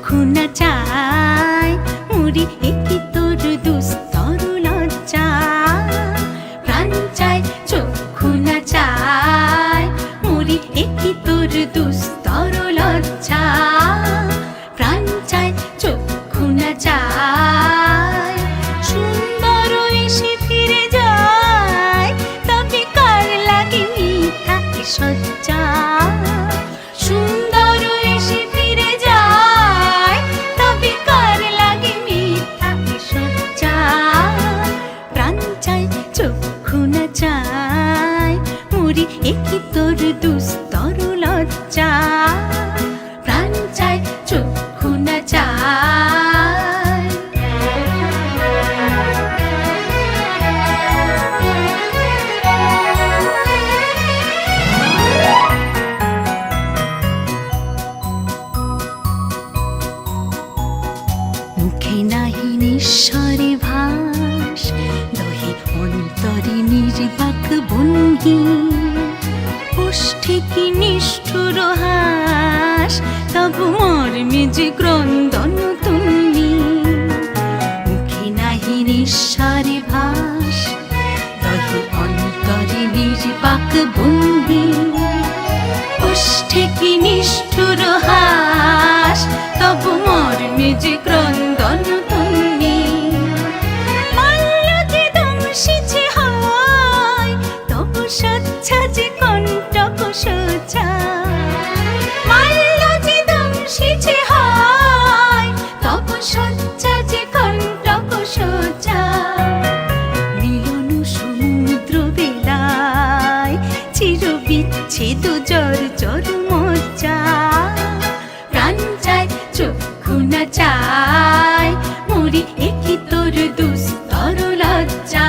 চক্ষু না চায় মুড়ি একি তোর দুস্তর লজ্জা প্রাণ চায় চক্ষু না চায় মুড়ি একি তোর দুস্তর লজ্জা প্রাণ চায় চক্ষু না চায় সুন্দর এসে ফিরে যায় তবে কার লাগে মিথ্যা সজ্জা সুন্দর এসে ফিরে যায় তবে কার লাগে মিথ্যা সজ্জা প্রাণ চায় চক্ষু না চায় মুড়ি একি তোর দুস্তর লজ্জা প্রাণ চায় চক্ষু না চায় মুখে নাহি নিঃস্বরে ভাস দহে অন্তরে নির্বাক বন্যী ওষ্ঠে কি নিষ্ঠুর হাস তবু মর্মে যে ক্রন্দন তুমি মুখে নাহি নিঃস্বরে ভাস দহে অন্তরে নির্বাক বন্যী ওষ্ঠে কি নিষ্ঠুর হাস তবু মর্মে যে ক্রন্দন তুমি মাল্যকে দংশিছে হয় তবু সচ্ছা যে কণ্টক সোজা মাল্য যে দংশিছে হয় তবু সচ্ছা যে কণ্টক সোজা মিলন সমুদ্র বেলায় চির বিচ্ছেদ জর জর মজ্জা প্রাণ চায় চক্ষু না চায় মুড়ি একি তোর দুস্তর লজ্জা